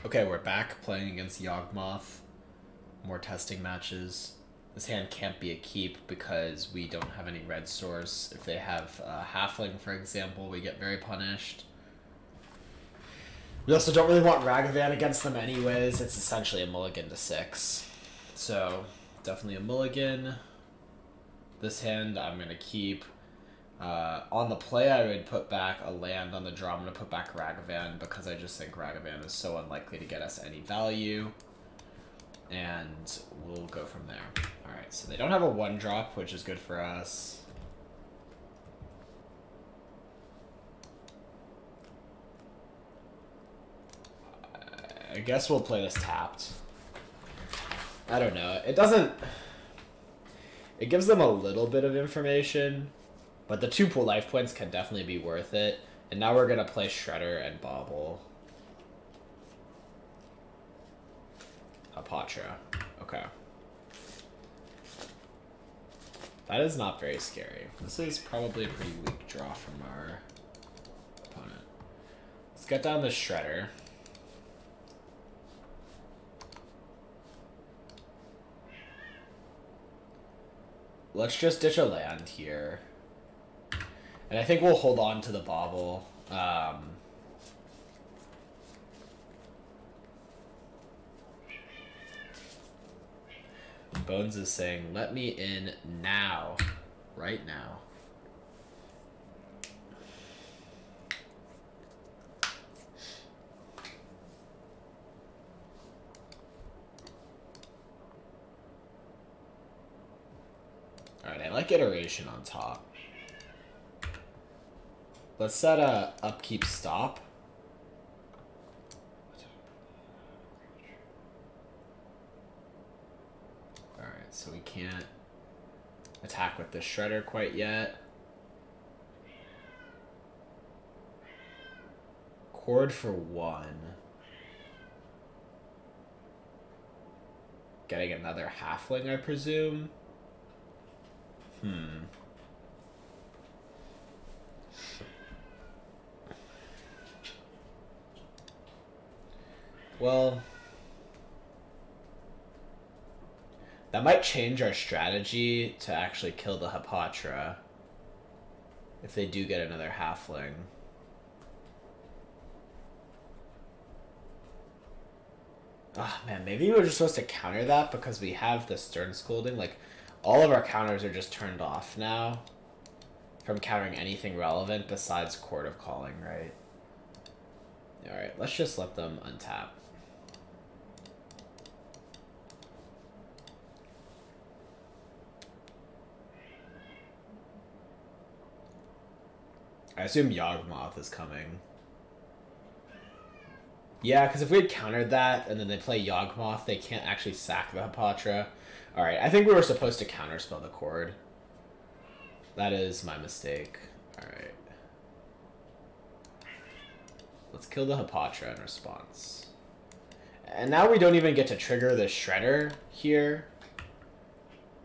Okay, we're back playing against Yawgmoth. More testing matches. This hand can't be a keep because we don't have any red source. If they have Halfling, for example, we get very punished. We also don't really want Ragavan against them anyways. It's essentially a mulligan to 6. So, definitely a mulligan. This hand I'm going to keep. On the play, I would put back a land. On the draw, I'm going to put back Ragavan because I just think Ragavan is so unlikely to get us any value. And we'll go from there. Alright, so they don't have a 1-drop, which is good for us. I guess we'll play this tapped. I don't know. It doesn't... It gives them a little bit of information, but the 2 pool life points can definitely be worth it. And now we're going to play Shredder and Bobble. Apatra. Okay. That is not very scary. This is probably a pretty weak draw from our opponent. Let's get down the Shredder. Let's just ditch a land here. And I think we'll hold on to the Bobble. Bones is saying, let me in now. Right now. Alright, I like iteration on top. Let's set a upkeep stop. Alright, so we can't attack with the Shredder quite yet. Cord for 1. Getting another Halfling, I presume. Well, that might change our strategy to actually kill the Hapatra if they do get another Halfling. Ah, man, maybe we're just supposed to counter that because we have the Stern Scolding. Like, all of our counters are just turned off now from countering anything relevant besides Court of Calling, right? Alright, let's just let them untap. I assume Yawgmoth is coming. Yeah, because if we had countered that and then they play Yawgmoth, they can't actually sack the Hapatra. Alright, I think we were supposed to counterspell the Cord. That is my mistake. Alright. Let's kill the Hapatra in response. And now we don't even get to trigger the Shredder here.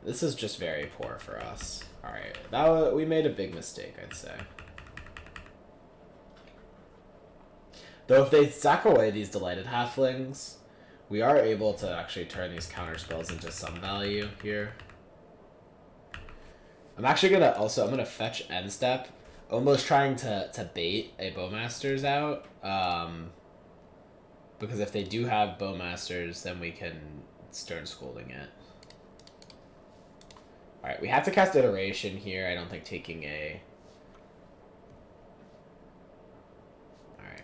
This is just very poor for us. Alright, we made a big mistake, I'd say. Though if they sack away these Delighted Halflings, we are able to actually turn these counter spells into some value here. I'm actually gonna I'm gonna fetch End Step, almost trying to bait a Bowmasters out. Because if they do have Bowmasters, then we can Stern Scolding it. Alright, we have to cast Iteration here. I don't think taking a...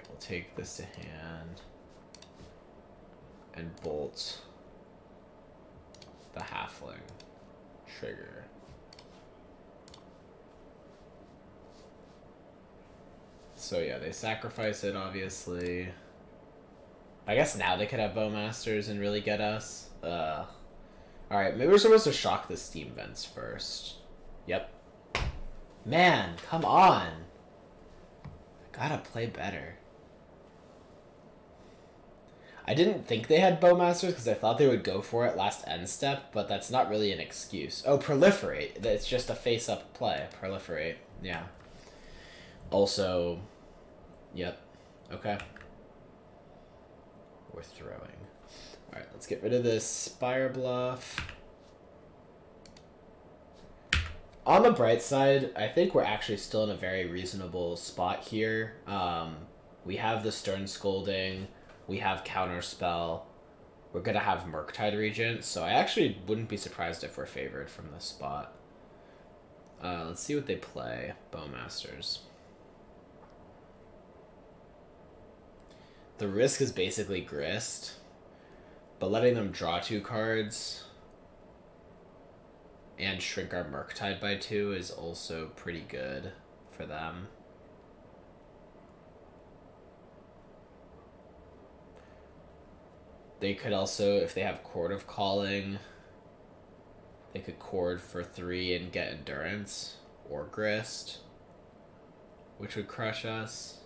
We'll take this to hand and bolt the Halfling trigger. So yeah, they sacrifice it, obviously. I guess now they could have Bowmasters and really get us. Alright, maybe we're supposed to shock the Steam Vents first. Yep. Man, come on! I gotta play better. I didn't think they had Bowmasters because I thought they would go for it last end step, but that's not really an excuse. Oh, Proliferate. It's just a face-up play. Proliferate. Yeah. Also, yep. Okay. we're throwing. All right, let's get rid of this Spire Bluff. On the bright side, I think we're actually still in a very reasonable spot here. We have the Stern Scolding, we have Counterspell, we're going to have Murktide Regent, so I actually wouldn't be surprised if we're favored from this spot. Let's see what they play. Bowmasters. The risk is basically Grist, but letting them draw 2 cards and shrink our Murktide by 2 is also pretty good for them. They could also, if they have Chord of Calling, they could Chord for 3 and get Endurance, or Grist, which would crush us.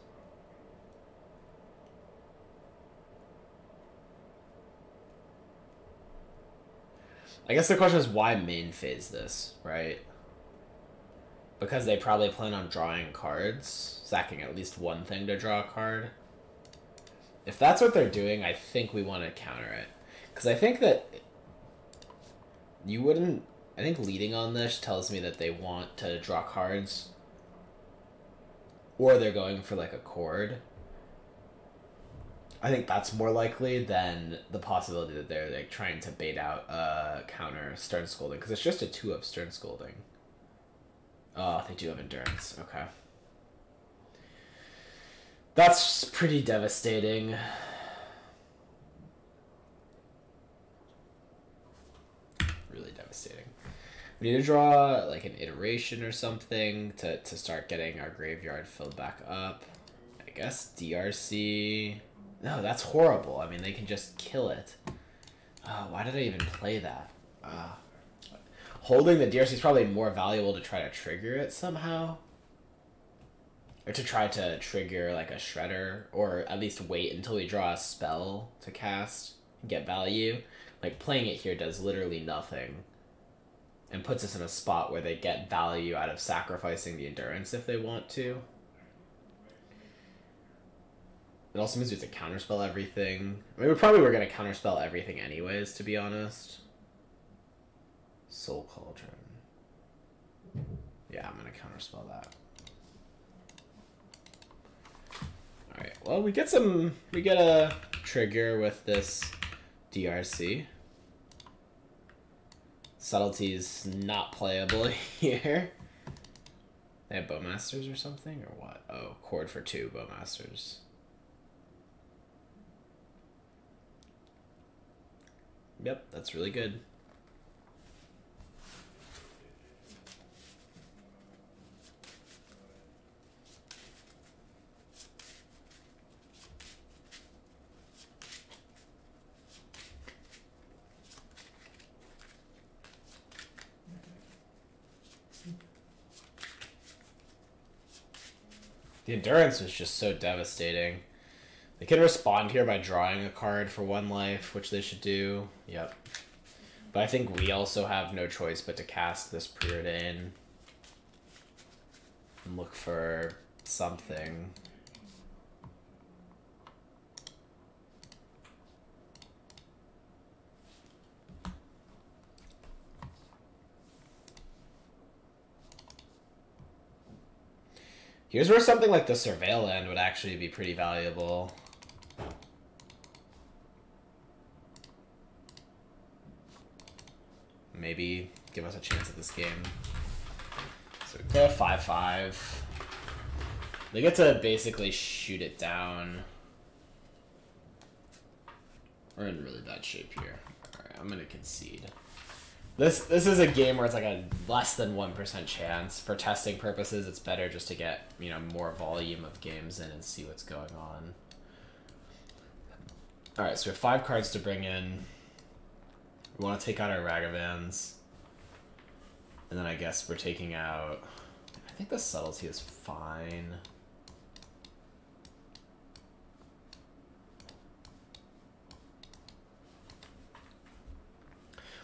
I guess the question is why main phase this, right? Because they probably plan on drawing cards, sacking at least one thing to draw a card. If that's what they're doing, I think we want to counter it. Because I think that you wouldn't... I think leading on this tells me that they want to draw cards. Or they're going for like a chord. I think that's more likely than the possibility that they're like trying to bait out counter Stern Scolding. Because it's just a 2 of Stern Scolding. Oh, they do have Endurance. Okay. That's pretty devastating. Really devastating. We need to draw like an iteration or something to start getting our graveyard filled back up. I guess DRC. No, that's horrible. I mean, they can just kill it. Oh, why did I even play that? Holding the DRC is probably more valuable to try to trigger it somehow. Or to try to trigger like a Shredder, or at least wait until we draw a spell to cast and get value. Like playing it here does literally nothing. And puts us in a spot where they get value out of sacrificing the Endurance if they want to. It also means we have to counterspell everything. I mean, we probably were going to counterspell everything anyways, to be honest. Soul Cauldron. Yeah, I'm going to counterspell that. Alright, well, we get a trigger with this DRC. Subtlety's not playable here. They have Bowmasters or something, or what? Oh, chord for 2 Bowmasters. Yep, that's really good. The Endurance was just so devastating. They can respond here by drawing a card for 1 life, which they should do. Yep. But I think we also have no choice but to cast this Preordain. And look for something. Here's where something like the Surveil Land would actually be pretty valuable. Maybe give us a chance at this game. So we play a 5/5. They get to basically shoot it down. We're in really bad shape here. Alright, I'm gonna concede. This is a game where it's like a less than 1% chance. For testing purposes, it's better just to get, you know, more volume of games in and see what's going on. Alright, so we have 5 cards to bring in. We want to take out our Ragavans. And then I guess we're taking out... I think the Subtlety is fine.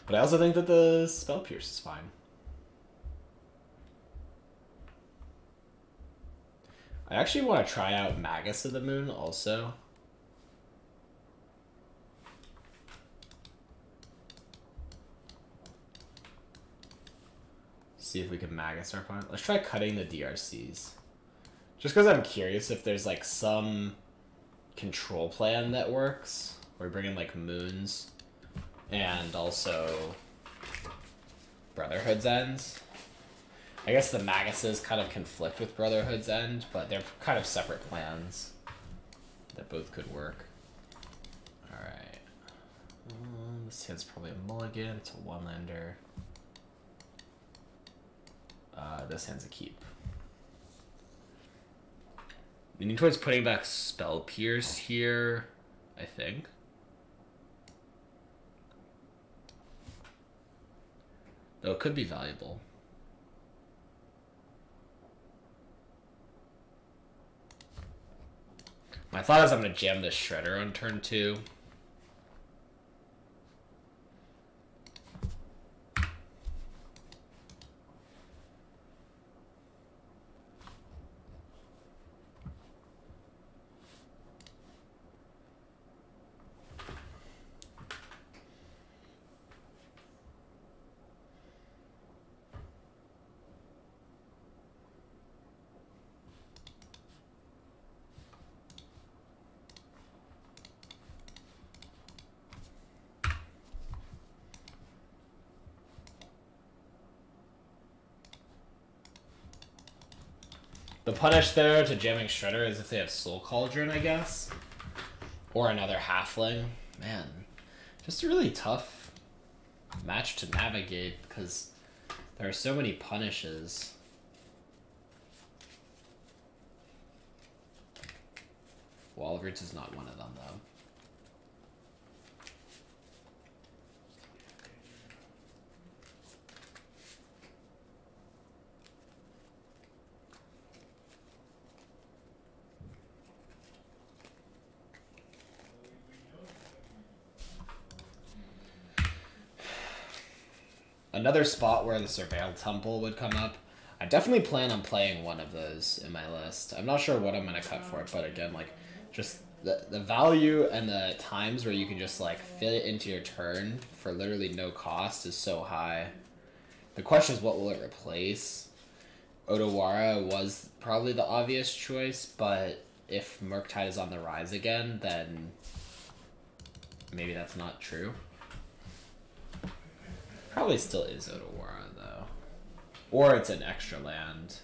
But I also think that the Spell Pierce is fine. I actually want to try out Magus of the Moon also. see if we can Magus our opponent. Let's try cutting the DRCs. Just because I'm curious if there's like some control plan that works. Where we bring in like moons and also Brotherhood's Ends. I guess the Maguses kind of conflict with Brotherhood's End, but they're kind of separate plans that both could work. Alright. This hand's probably a mulligan. It's a one-lander. This hand's a keep. Leaning towards putting back Spell Pierce here, I think. Though it could be valuable. My thought is I'm going to jam this Shredder on turn 2. The punish there to jamming Shredder is if they have Soul Cauldron, I guess. Or another Halfling. Man, just a really tough match to navigate because there are so many punishes. Wall of Roots is not one of them, though. Another spot where the Surveil Temple would come up. I definitely plan on playing one of those in my list. I'm not sure what I'm going to cut for it, but again, like, just the value and the times where you can just, like, fit it into your turn for literally no cost is so high. The question is, what will it replace? Odawara was probably the obvious choice, but if Murktide is on the rise again, then maybe that's not true. Probably still is Odawara, though. Or it's an extra land.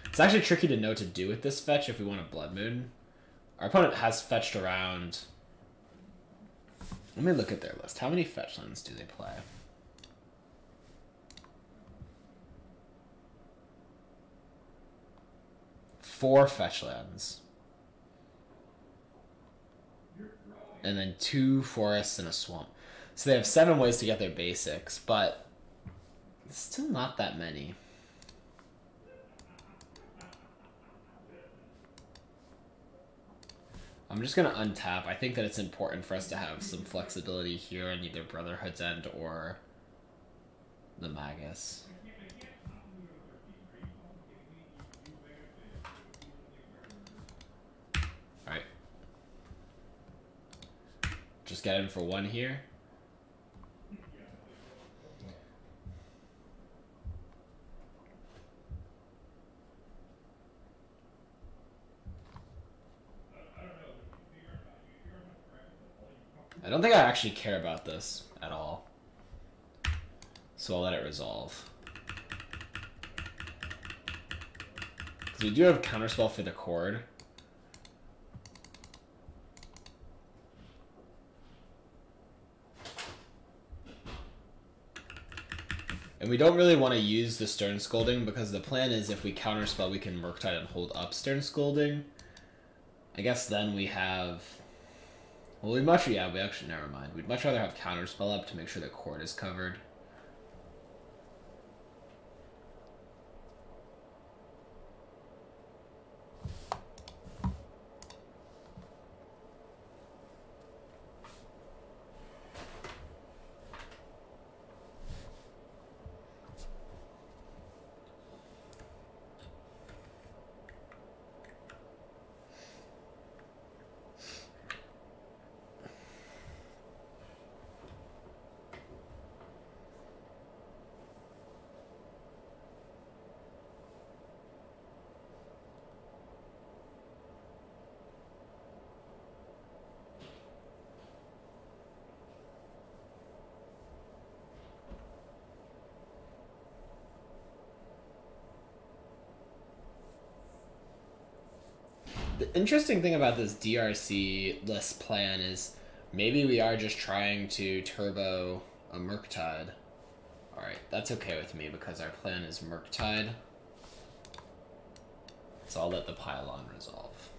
It's actually tricky to know what to do with this fetch if we want a Blood Moon. Our opponent has fetched around... Let me look at their list. How many fetch lands do they play? Four fetch lands. And then 2 forests and a swamp. So they have 7 ways to get their basics, but it's still not that many. I'm just going to untap. I think that it's important for us to have some flexibility here in either Brotherhood's End or the Magus. Alright. Just get in for 1 here. I don't think I actually care about this at all. So I'll let it resolve. Because we do have Counterspell for the Chord. And we don't really want to use the Stern Scolding because the plan is if we Counterspell, we can Murktide and hold up Stern Scolding. I guess then we have... Well, we actually, never mind. We'd much rather have Counterspell up to make sure the Chord is covered. The interesting thing about this DRC list plan is maybe we are just trying to turbo a Murktide. Alright, that's okay with me because our plan is Murktide. So I'll let the pylon resolve.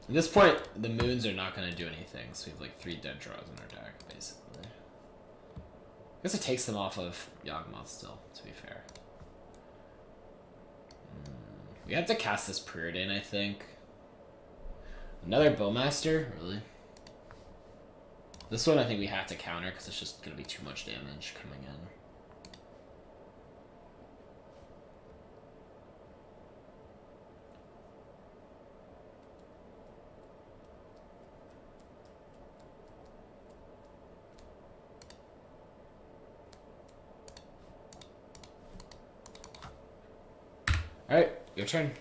At this point, the moons are not going to do anything, so we have like 3 dead draws in our deck, basically. I guess it takes them off of Yawgmoth still, to be fair. We have to cast this Preordain, I think. Another Bowmaster? Really? This one I think we have to counter, because it's just going to be too much damage coming in. Alright, your turn.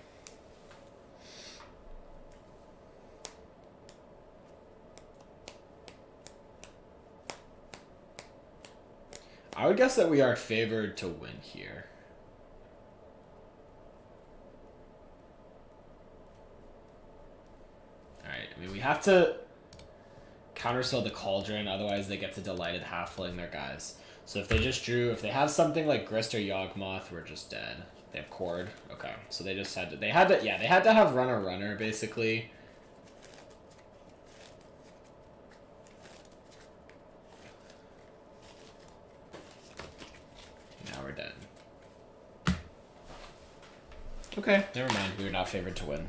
I would guess that we are favored to win here. Alright, I mean, we have to counterspell the Cauldron, otherwise they get to Delighted Halfling their guys. So if they just drew, if they have something like Grist or Yawgmoth, we're just dead. They have Cord. Okay, so they just had to, they had to have runner, basically. Now we're dead. Okay, never mind. We were not favored to win.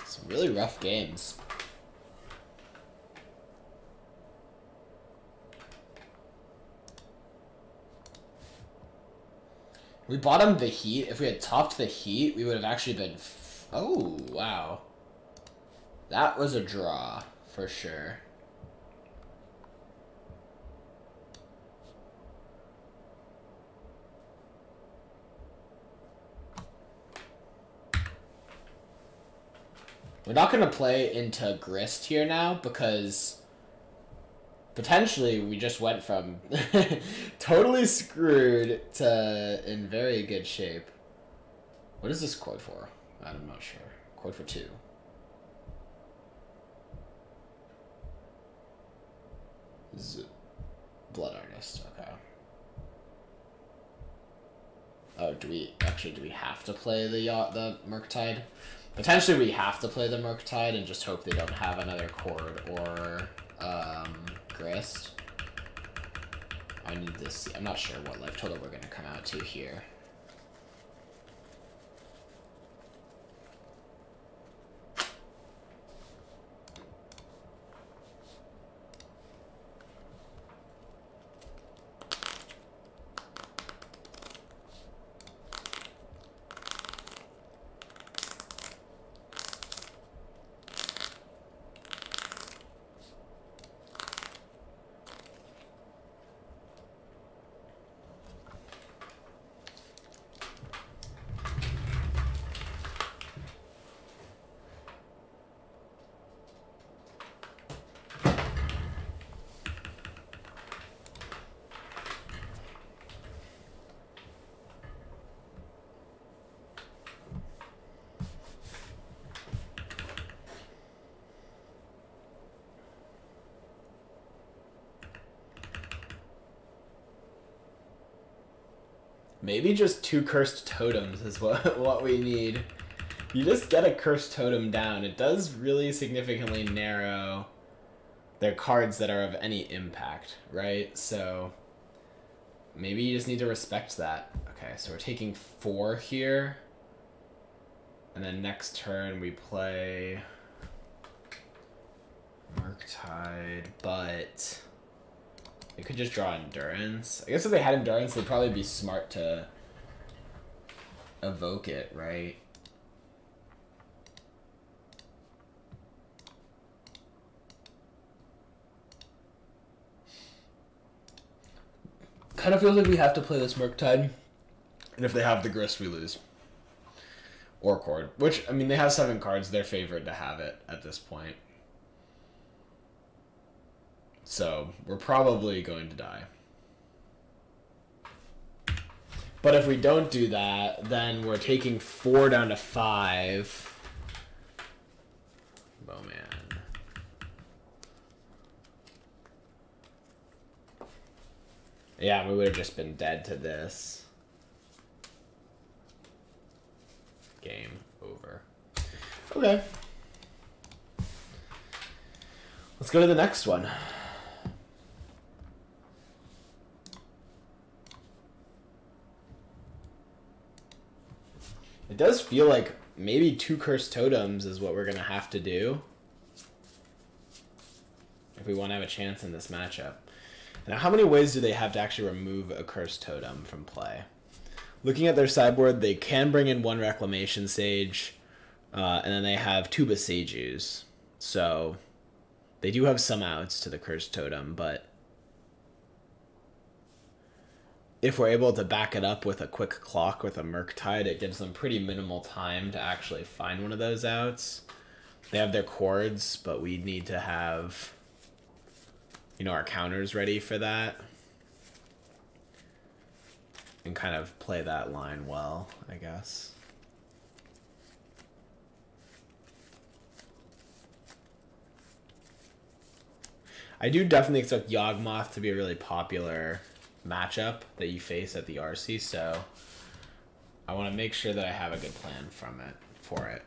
Some really rough games. We bottomed the Heat. If we had topped the Heat, we would have actually been... Oh, wow. That was a draw, for sure. We're not going to play into Grist here now, because... potentially, we just went from totally screwed to in very good shape. What is this quote for? I'm not sure. Quote for 2. This is Blood Artist, okay. Oh, do we have to play the Murktide? Potentially we have to play the Murktide and just hope they don't have another Cord or Grist. I need to see. I'm not sure what life total we're going to come out to here. Maybe just 2 cursed totems is what we need. You just get a cursed totem down. It does really significantly narrow their cards that are of any impact, right? So maybe you just need to respect that. Okay, so we're taking 4 here. And then next turn we play Murktide, but they could just draw Endurance. I guess if they had Endurance, they'd probably be smart to evoke it, right? Kind of feels like we have to play this Murktide. And if they have the Grist, we lose. Or Chord. Which, I mean, they have 7 cards. They're favored to have it at this point. So, we're probably going to die. But if we don't do that, then we're taking 4 down to 5. Oh, man. Yeah, we would have just been dead to this. Game over. Okay. Let's go to the next one. It does feel like maybe 2 Cursed Totems is what we're going to have to do if we want to have a chance in this matchup. Now, how many ways do they have to actually remove a Cursed Totem from play? Looking at their sideboard, they can bring in 1 Reclamation Sage, and then they have 2 Besejus. So they do have some outs to the Cursed Totem, but if we're able to back it up with a quick clock with a Murktide, it gives them pretty minimal time to actually find one of those outs. They have their chords, but we need to have, you know, our counters ready for that. And kind of play that line well, I guess. I do definitely expect Yawgmoth to be a really popular matchup that you face at the RC, so I want to make sure that I have a good plan for it.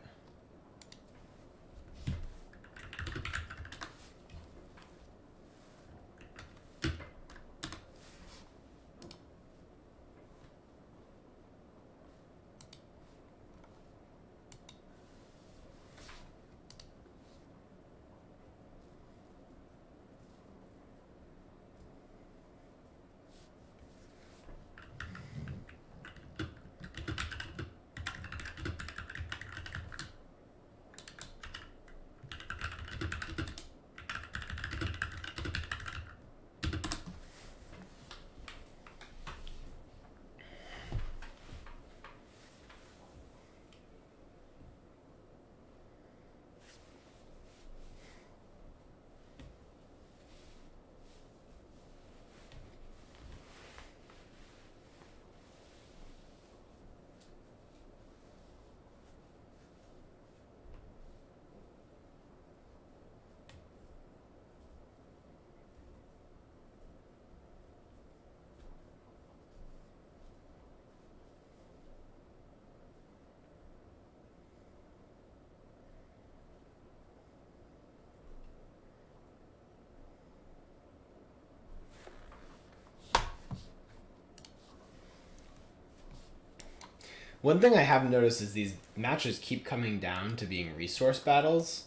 One thing I have noticed is these matches keep coming down to being resource battles,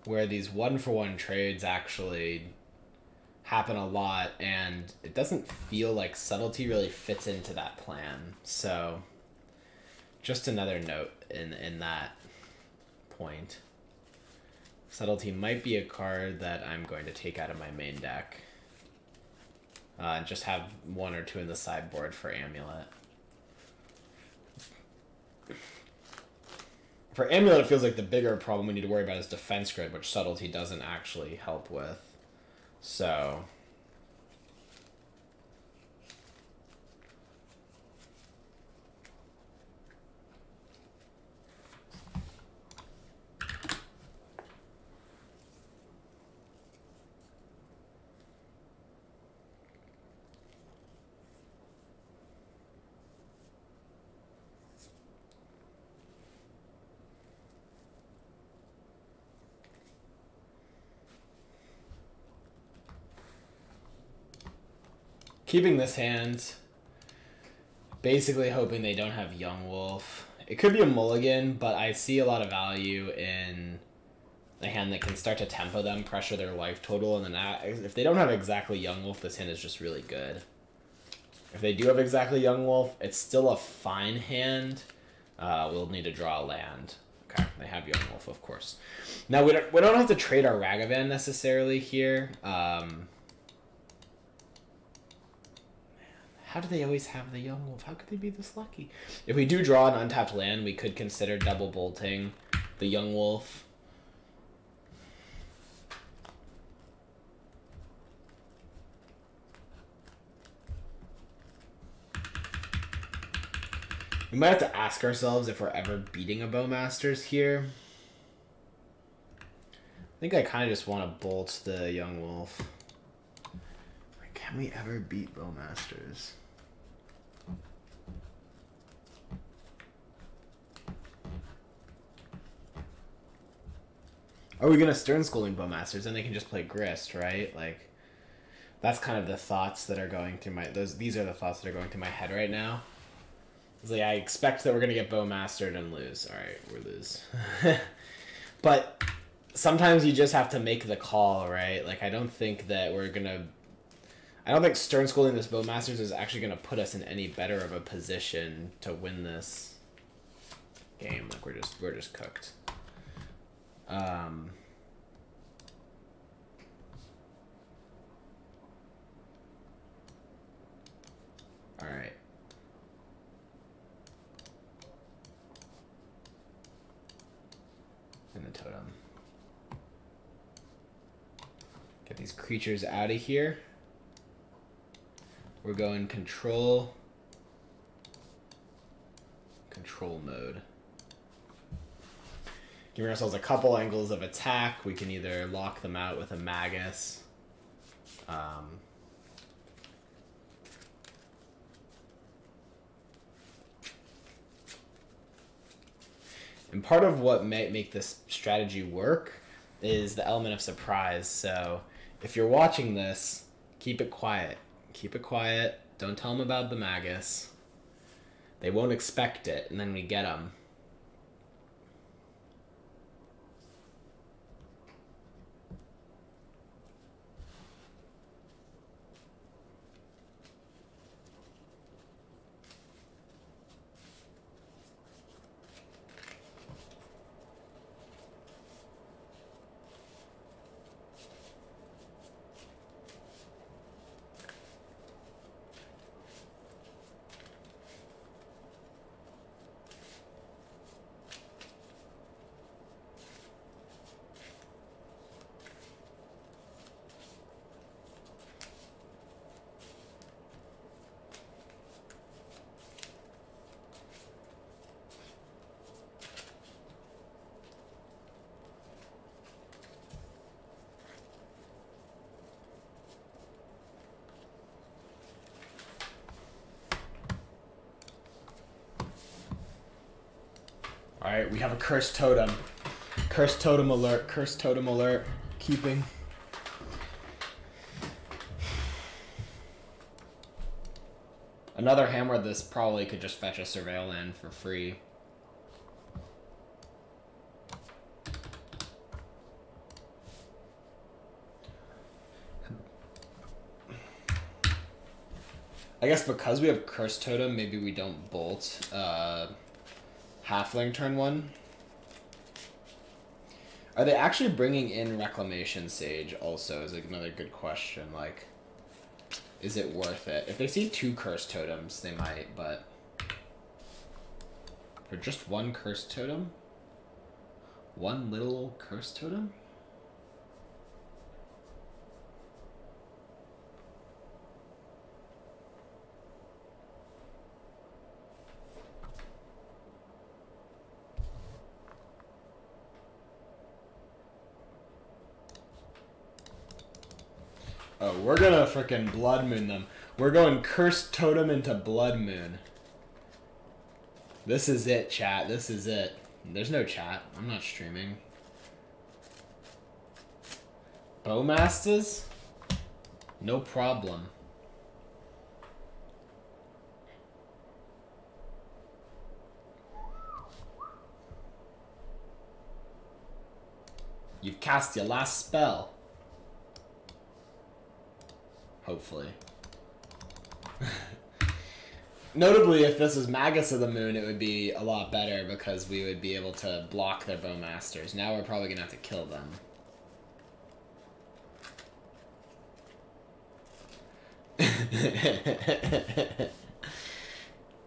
where these 1-for-1 trades actually happen a lot, and it doesn't feel like Subtlety really fits into that plan. So, just another note in that point. Subtlety might be a card that I'm going to take out of my main deck. And just have 1 or 2 in the sideboard for Amulet. For Amulet, it feels like the bigger problem we need to worry about is Defense Grid, which Subtlety doesn't actually help with. So keeping this hand, basically hoping they don't have Yawgmoth. It could be a mulligan, but I see a lot of value in a hand that can start to tempo them, pressure their life total, and then if they don't have exactly Yawgmoth, this hand is just really good. If they do have exactly Yawgmoth, it's still a fine hand, we'll need to draw a land. Okay, they have Yawgmoth, of course. Now we don't have to trade our Ragavan necessarily here. How do they always have the Yawgmoth? How could they be this lucky? If we do draw an untapped land, we could consider double bolting the Yawgmoth. We might have to ask ourselves if we're ever beating a Bowmasters here. I think I kind of just want to bolt the Yawgmoth. Can we ever beat Bowmasters? Are we gonna Stern Schooling Bowmasters and they can just play Grist, right? Like, that's kind of the thoughts that are going through my these are the thoughts that are going through my head right now. It's like, I expect that we're gonna get Bowmastered and lose. Alright, we lose. But sometimes you just have to make the call, right? Like, I don't think Stern Schooling this Bowmasters is actually gonna put us in any better of a position to win this game. Like, we're just cooked. Alright. And the totem. Get these creatures out of here. We're going control mode. Giving ourselves a couple angles of attack. We can either lock them out with a Magus. And part of what may make this strategy work is the element of surprise. So if you're watching this, keep it quiet. Keep it quiet. Don't tell them about the Magus. They won't expect it, and then we get them. Alright, we have a cursed totem. Cursed totem alert. Cursed totem alert. Keeping. Another hand where this probably could just fetch a Surveil land for free. I guess because we have Cursed Totem, maybe we don't bolt Halfling turn 1. Are they actually bringing in Reclamation Sage also is another good question. Like, is it worth it? If they see 2 Cursed Totems, they might, but for just 1 Cursed Totem? 1 little Cursed Totem? Oh, we're gonna frickin' Blood Moon them. We're going Cursed Totem into Blood Moon. This is it, chat. This is it. There's no chat. I'm not streaming. Bowmasters? No problem. You've cast your last spell. Hopefully. Notably, if this was Magus of the Moon, it would be a lot better because we would be able to block their Bowmasters. Now we're probably going to have to kill them.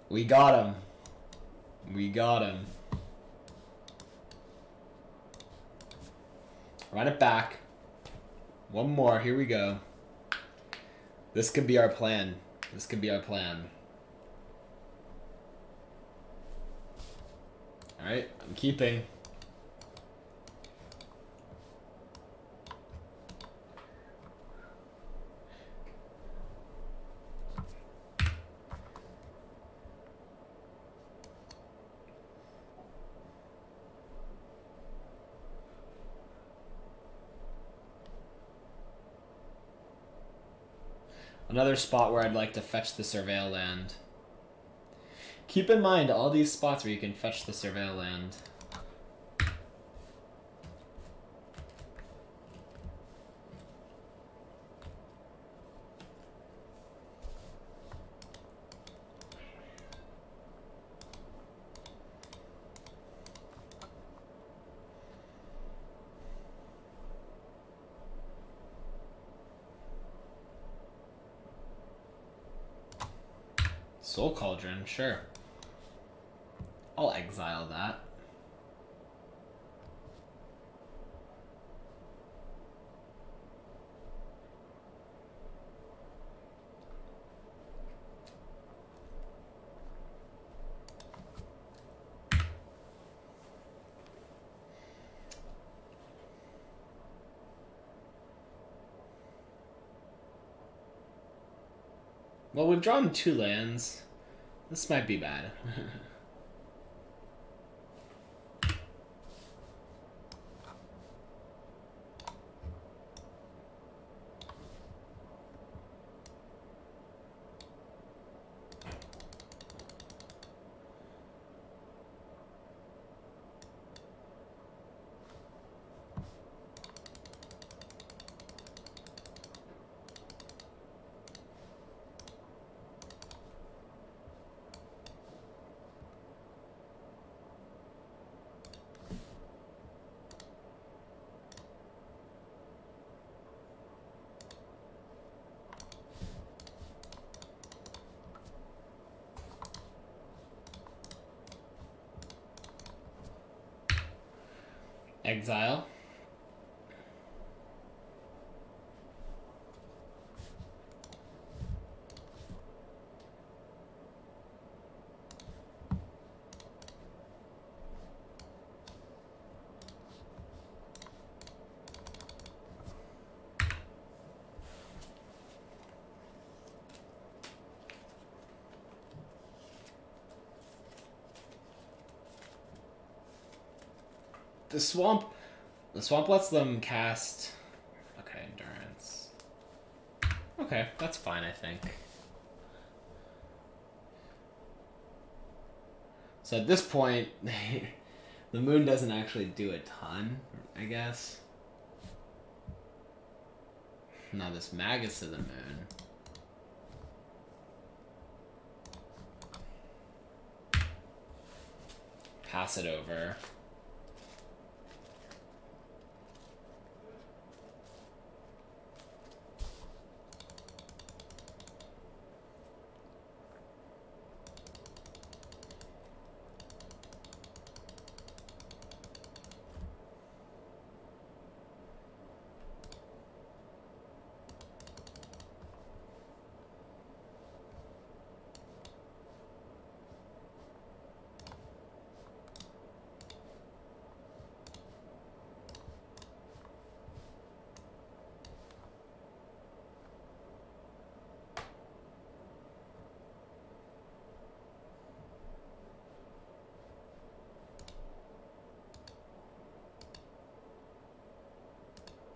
We got him. We got him. Run it back. One more. Here we go. This could be our plan. This could be our plan. Alright, I'm keeping. Another spot where I'd like to fetch the Surveil land. Keep in mind all these spots where you can fetch the Surveil land. Soul Cauldron, sure. I'll exile that. Well, we've drawn 2 lands. This might be bad. Exile. The swamp lets them cast. Okay, endurance. Okay, that's fine, I think. So at this point, the moon doesn't actually do a ton, I guess. Now this Magus of the Moon. Pass it over.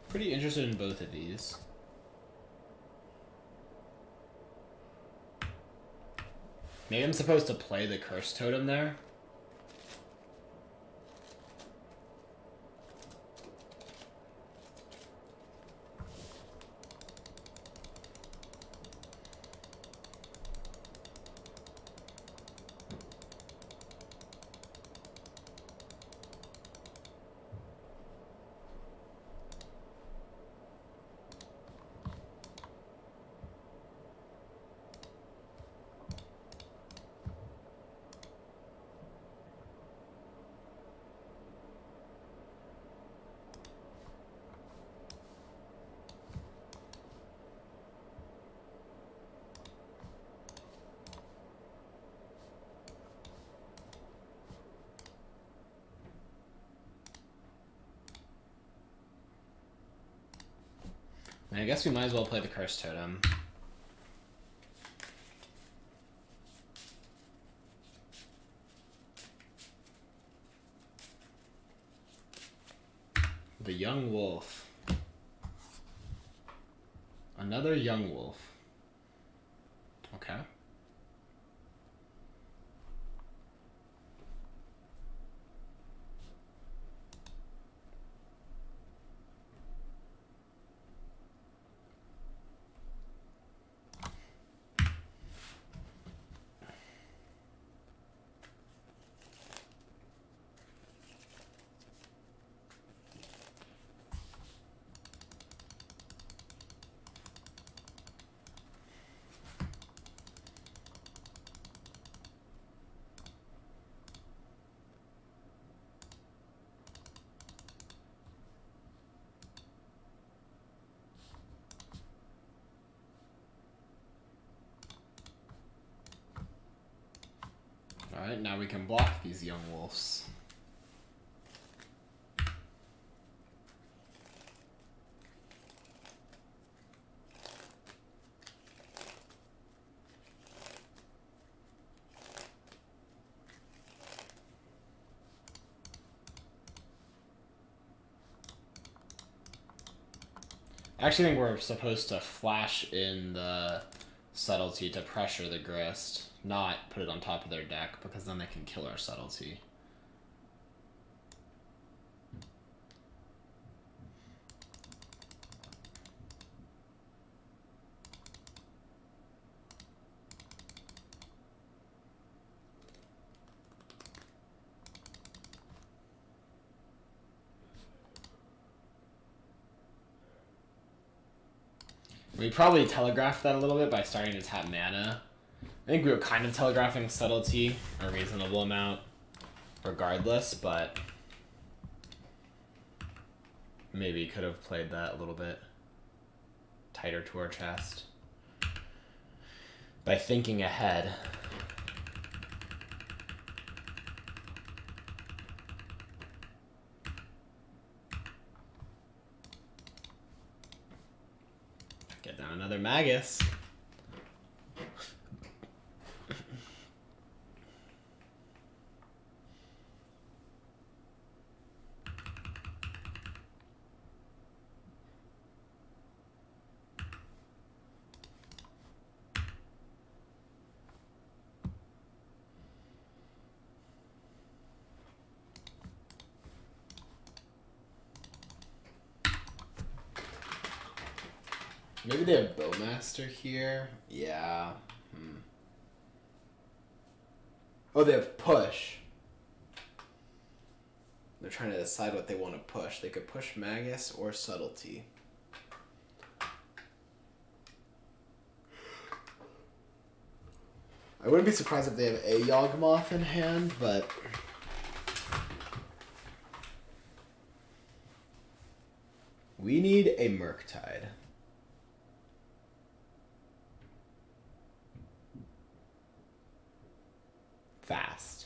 Pretty interested in both of these. Maybe I'm supposed to play the Curse Totem there. I guess we might as well play the Curse Totem. The Young Wolf. Another Young Wolf. Okay. Alright, now we can block these Young Wolves. I actually think we're supposed to flash in the Subtlety to pressure the Grist, not put it on top of their deck, because then they can kill our Subtlety. We probably telegraphed that a little bit by starting to tap mana. I think we were kind of telegraphing Subtlety a reasonable amount regardless, but maybe could have played that a little bit tighter to our chest by thinking ahead. Get down another Magus. Maybe they have Bowmaster here. Yeah. Oh, they have Push. They're trying to decide what they want to push. They could push Magus or Subtlety. I wouldn't be surprised if they have a Yawgmoth in hand, but we need a Murktide. Fast.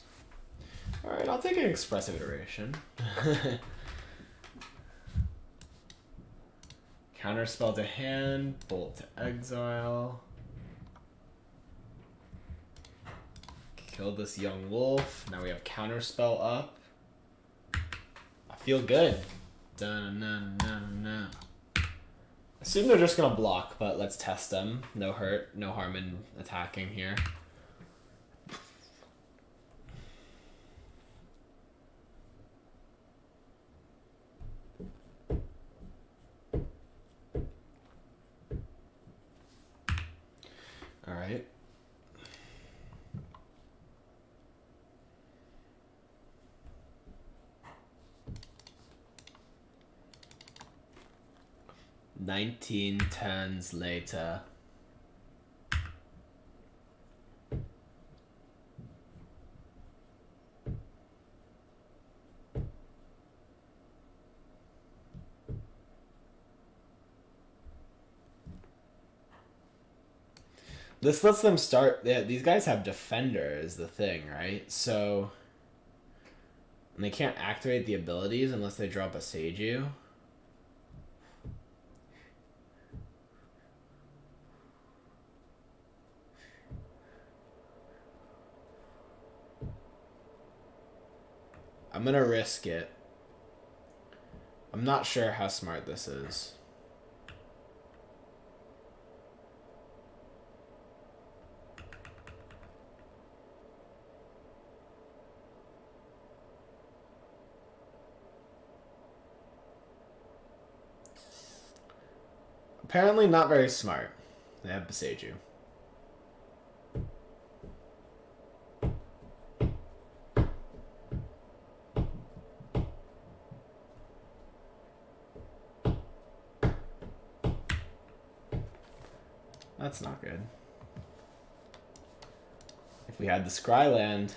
Alright, I'll take an expressive iteration. Counterspell to hand, bolt to exile. Kill this Young Wolf. Now we have Counterspell up. I feel good. Dun-dun-dun-dun-dun. Assume they're just gonna block, but let's test them. No hurt, no harm in attacking here. All right. $19 turns later. This lets them start. Yeah, these guys have Defender is the thing, right? So, and they can't activate the abilities unless they drop a Seiju. I'm gonna risk it. I'm not sure how smart this is. Apparently not very smart. They have Beseiju. That's not good. If we had the Scryland...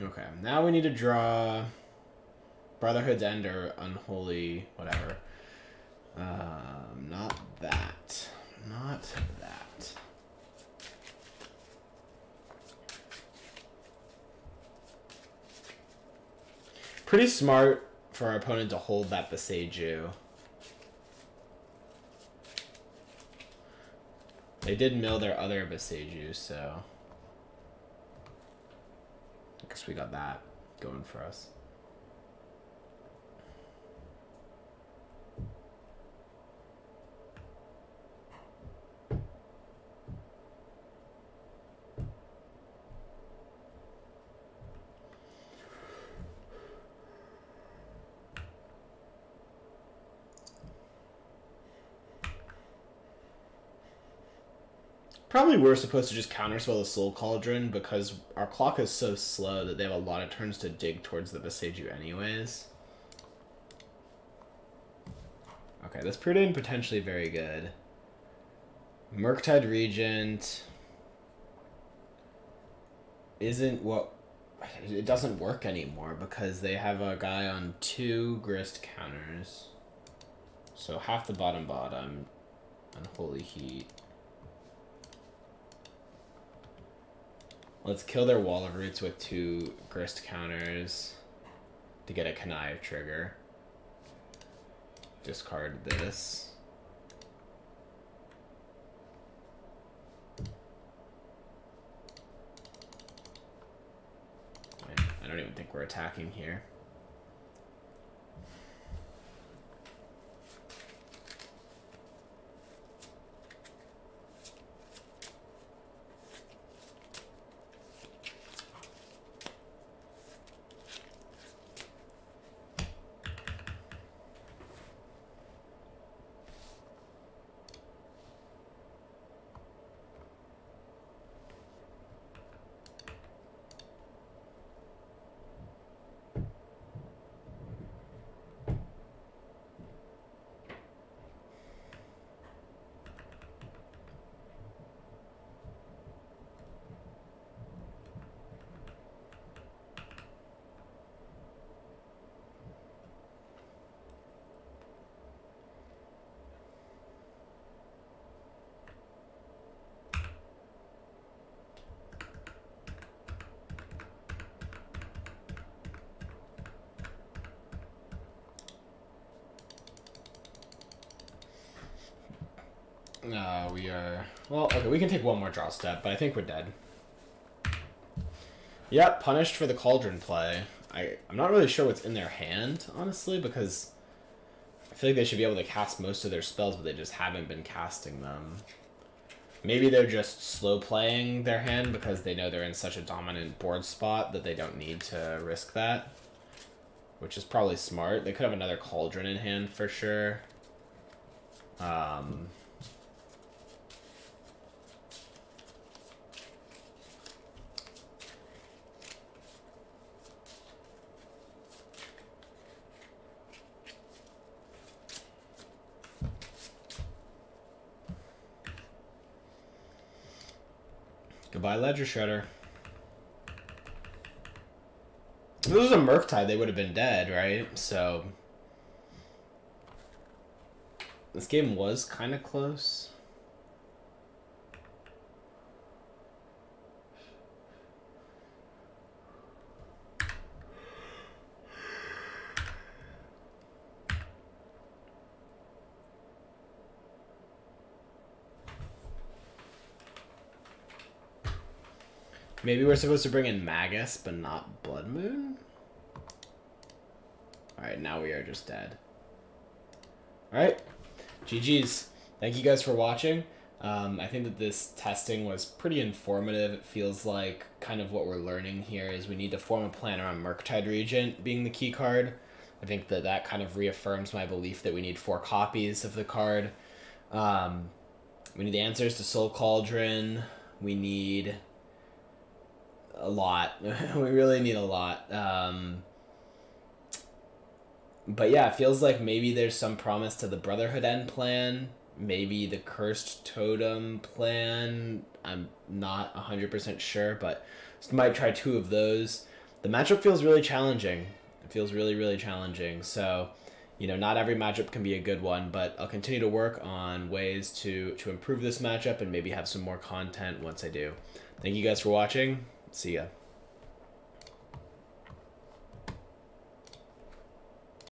Okay, now we need to draw Brotherhood's End or Unholy, whatever. Not that. Not that. Pretty smart for our opponent to hold that Beseiju. They did mill their other Beseiju, so... I guess we got that going for us. Probably we're supposed to just counterspell the Soul Cauldron because our clock is so slow that they have a lot of turns to dig towards the Beseiju anyways. Okay, this Prudent potentially very good. Murktide Regent isn't what... It doesn't work anymore because they have a guy on 2 Grist counters. So half the bottom, Unholy Heat. Let's kill their Wall of Roots with 2 Grist counters to get a Connive trigger. Discard this. I don't even think we're attacking here. We are... Well, okay, we can take one more draw step, but I think we're dead. Yep, punished for the Cauldron play. I'm not really sure what's in their hand, honestly, because I feel like they should be able to cast most of their spells, but they just haven't been casting them. Maybe they're just slow playing their hand because they know they're in such a dominant board spot that they don't need to risk that, which is probably smart. They could have another Cauldron in hand for sure. Goodbye, Ledger Shredder. If it was a Murktide, they would have been dead, right? So this game was kind of close. Maybe we're supposed to bring in Magus, but not Blood Moon? Alright, now we are just dead. Alright. GG's. Thank you guys for watching. I think that this testing was pretty informative. It feels like kind of what we're learning here is we need to form a plan around Murktide Regent being the key card. I think that that kind of reaffirms my belief that we need 4 copies of the card. We need the answers to Soul Cauldron. We need a lot. We really need a lot. But yeah, it feels like maybe there's some promise to the Brotherhood End plan. Maybe the Cursed Totem plan. I'm not 100% sure, but might try 2 of those. The matchup feels really challenging. It feels really, really challenging. So, you know, not every matchup can be a good one, but I'll continue to work on ways to improve this matchup and maybe have some more content once I do. Thank you guys for watching. See ya.